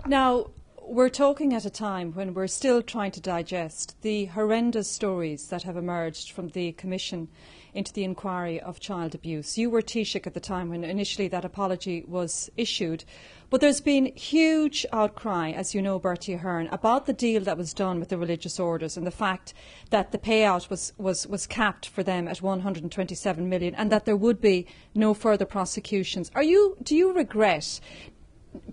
Now, we're talking at a time when we're still trying to digest the horrendous stories that have emerged from the Commission into the inquiry of child abuse. You were Taoiseach at the time when initially that apology was issued, but there's been huge outcry, as you know, Bertie Ahern, about the deal that was done with the religious orders and the fact that the payout was capped for them at 127 million and that there would be no further prosecutions. Do you regret,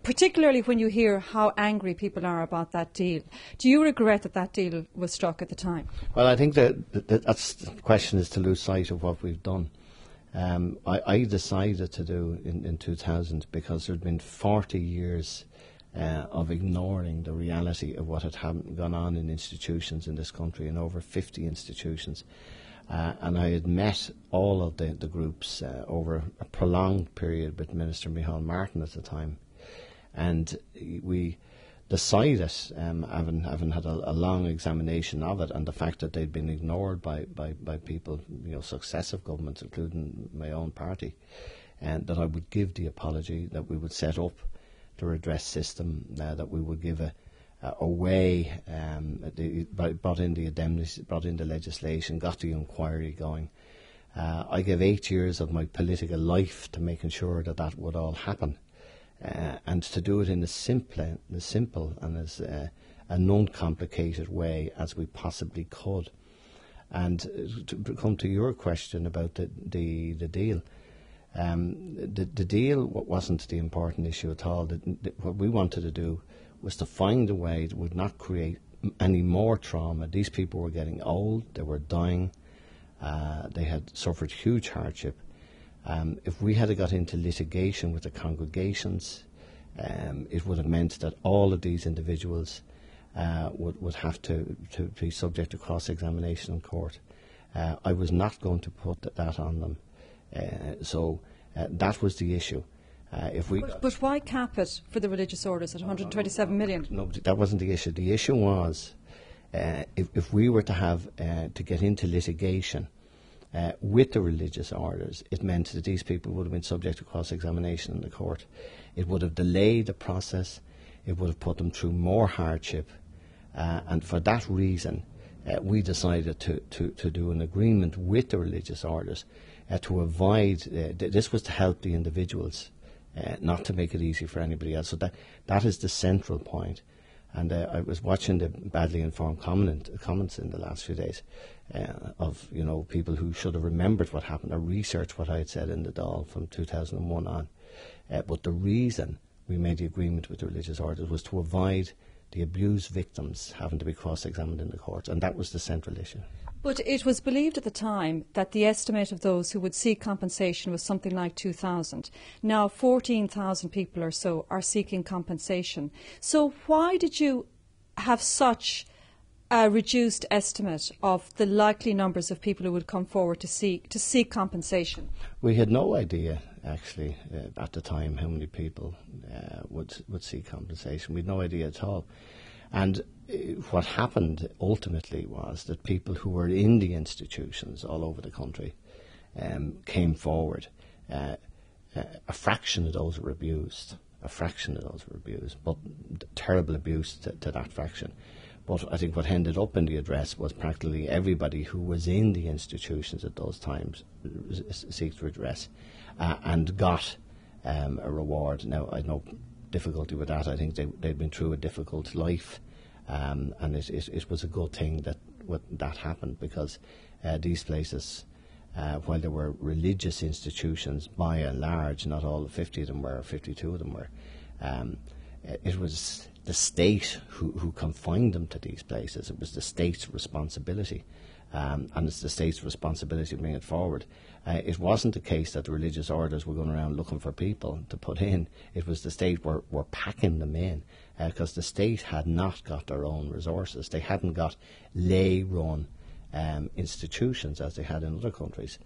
particularly when you hear how angry people are about that deal, do you regret that that deal was struck at the time? Well, I think that's the question, is to lose sight of what we've done. I decided to do in 2000 because there had been 40 years of ignoring the reality of what had gone on in institutions in this country, in over 50 institutions. And I had met all of the groups over a prolonged period with Minister Micheál Martin at the time. And we decided, having had a long examination of it, and the fact that they'd been ignored by people, successive governments, including my own party, and that I would give the apology, that we would set up the redress system, that we would give a way, brought in the indemnities, brought in the legislation, got the inquiry going. I gave 8 years of my political life to making sure that would all happen. And to do it in as simple and as a non-complicated way as we possibly could. And to come to your question about the deal, the deal wasn't the important issue at all. What we wanted to do was to find a way that would not create any more trauma. These people were getting old, they were dying, they had suffered huge hardship. If we had got into litigation with the congregations, it would have meant that all of these individuals would have to be subject to cross-examination in court. I was not going to put that on them. So that was the issue. But why cap it for the religious orders at 127 million? No, that wasn't the issue. The issue was if we were to have to get into litigation with the religious orders, it meant that these people would have been subject to cross-examination in the court. It would have delayed the process. It would have put them through more hardship. And for that reason, we decided to do an agreement with the religious orders to avoid, this was to help the individuals, not to make it easy for anybody else. So that is the central point. And I was watching the badly informed comments in the last few days of people who should have remembered what happened or researched what I had said in the Dáil from 2001 on. But the reason we made the agreement with the religious orders was to avoid the abused victims having to be cross-examined in the courts, and that was the central issue. But it was believed at the time that the estimate of those who would seek compensation was something like 2,000. Now 14,000 people or so are seeking compensation. So why did you have such a reduced estimate of the likely numbers of people who would come forward to seek compensation? We had no idea, actually, at the time how many people would seek compensation. We had no idea at all. And what happened ultimately was that people who were in the institutions all over the country came forward. A fraction of those were abused. But terrible abuse to that fraction. But I think what ended up in the address was practically everybody who was in the institutions at those times seeks redress and got a reward. Now, I had no difficulty with that. I think they'd been through a difficult life, and it was a good thing that happened, because these places, while there were religious institutions by and large, not all 50 of them were, 52 of them were, it was the state who confined them to these places. It was the state's responsibility, and it's the state's responsibility to bring it forward. It wasn't the case that the religious orders were going around looking for people to put in. It was the state were packing them in, because the state had not got their own resources. They hadn't got lay-run institutions as they had in other countries.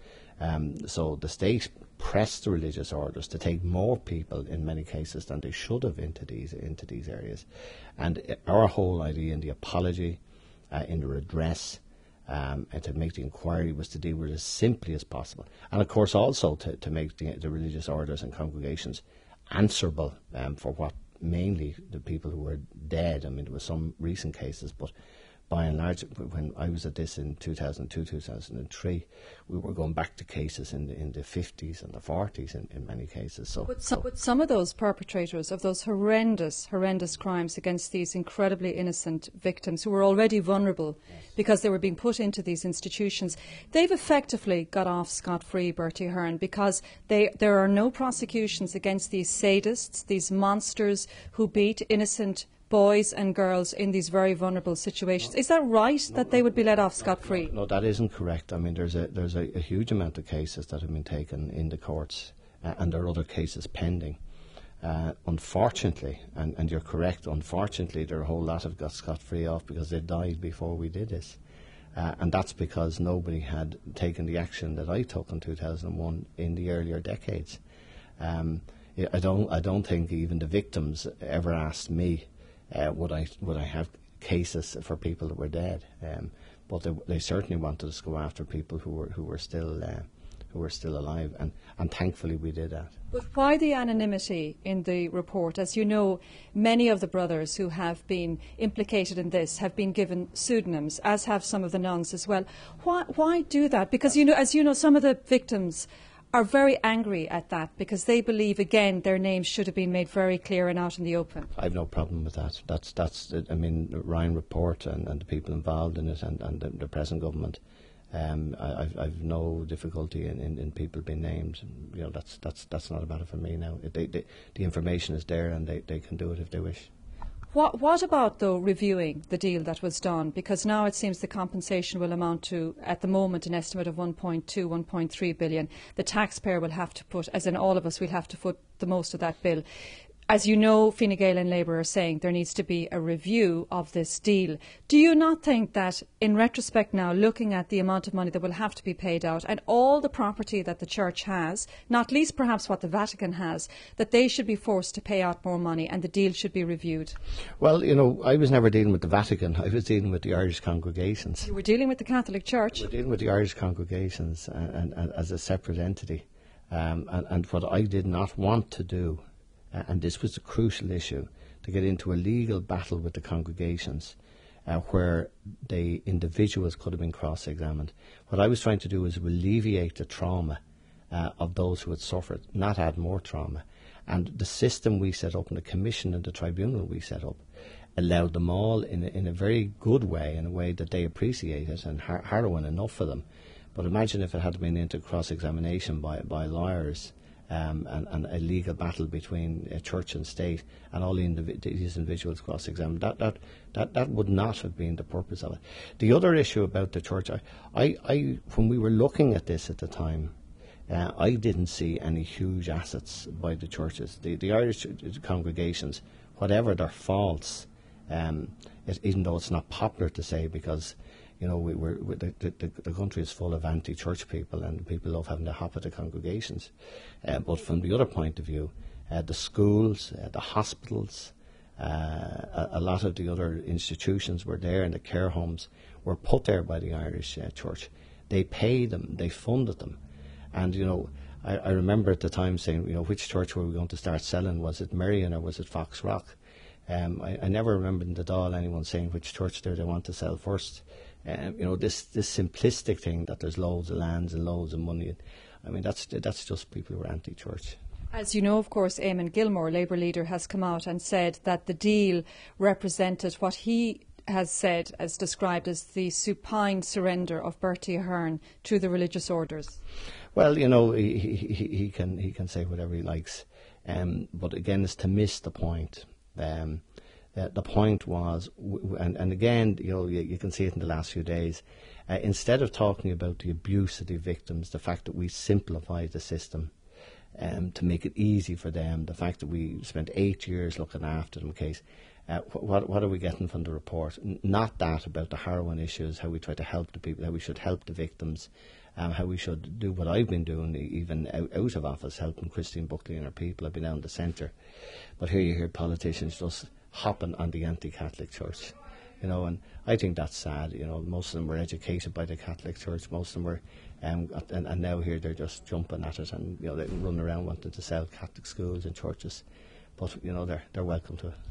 So the state pressed the religious orders to take more people in many cases than they should have into these areas. And our whole idea in the apology, in the redress, and to make the inquiry, was to deal with it as simply as possible. And of course also to make the religious orders and congregations answerable for what mainly the people who were dead. I mean, there were some recent cases, but by and large, when I was at this in 2002, 2003, we were going back to cases in the 50s and the 40s in many cases. But some of those perpetrators of those horrendous crimes against these incredibly innocent victims who were already vulnerable because they were being put into these institutions, they've effectively got off scot-free, Bertie Ahern, because there are no prosecutions against these sadists, these monsters who beat innocent boys and girls in these very vulnerable situations. Is that right, that they would be let off scot-free? No, that isn't correct. I mean, there's a huge amount of cases that have been taken in the courts, and there are other cases pending. Unfortunately, and you're correct, unfortunately, there are a whole lot of got scot-free off because they died before we did this. And that's because nobody had taken the action that I took in 2001 in the earlier decades. I don't think even the victims ever asked me, would I have cases for people that were dead? But they certainly wanted us to go after people who were still alive, and thankfully we did that. But why the anonymity in the report? As you know, many of the brothers who have been implicated in this have been given pseudonyms, as have some of the nuns as well. Why do that? Because as you know, some of the victims are very angry at that because they believe, again, their names should have been made very clear and out in the open. I have no problem with that. That's I mean, the Ryan report and the people involved in it and the present government. I've no difficulty in people being named. You know, that's not a matter for me now. The information is there, and they can do it if they wish. What about, though, reviewing the deal that was done? Because now it seems the compensation will amount to, at the moment, an estimate of 1.2, 1.3 billion. The taxpayer will have to put, as in all of us, we'll have to foot the most of that bill. As you know, Fine Gael and Labour are saying there needs to be a review of this deal. Do you not think that, in retrospect now, looking at the amount of money that will have to be paid out and all the property that the Church has, not least perhaps what the Vatican has, that they should be forced to pay out more money and the deal should be reviewed? Well, you know, I was never dealing with the Vatican. I was dealing with the Irish congregations. You were dealing with the Catholic Church? We were dealing with the Irish congregations and as a separate entity. And what I did not want to do, and this was a crucial issue, to get into a legal battle with the congregations where the individuals could have been cross-examined. What I was trying to do was alleviate the trauma of those who had suffered, not add more trauma. And the system we set up, and the commission and the tribunal we set up, allowed them all in a very good way, in a way that they appreciated and harrowing enough for them. But imagine if it had been into cross-examination by lawyers, and a legal battle between church and state, and all these individuals cross-examined. That would not have been the purpose of it. The other issue about the church, when we were looking at this at the time, I didn't see any huge assets by the churches. The Irish congregations, whatever their faults, even though it's not popular to say, because you know, the country is full of anti-church people, and people love having to hop at the congregations. But from the other point of view, the schools, the hospitals, a lot of the other institutions were there, and the care homes were put there by the Irish Church. They paid them, they funded them. And, you know, I remember at the time saying, you know, which church were we going to start selling? Was it Merrion or was it Fox Rock? I never remembered in the Dáil anyone saying which church they want to sell first. You know, this simplistic thing that there's loads of lands and loads of money. I mean, that's just people who are anti-church. As you know, of course, Eamon Gilmore, Labour leader, has come out and said that the deal represented what he has said, as described as the supine surrender of Bertie Ahern to the religious orders. Well, you know, he can say whatever he likes, but again, it's to miss the point. The point was, and again, you know, you can see it in the last few days, instead of talking about the abuse of the victims, the fact that we simplified the system to make it easy for them, the fact that we spent 8 years looking after them case, what are we getting from the report? Not that about the harrowing issues, how we try to help the people, how we should help the victims, how we should do what I've been doing, even out of office, helping Christine Buckley and her people. I've been out in the centre. But here you hear politicians just hopping on the anti-Catholic Church, you know, and I think that's sad. You know, most of them were educated by the Catholic Church, most of them were, and now here they're just jumping at it, and you know, they run around wanting to sell Catholic schools and churches. but they're welcome to it.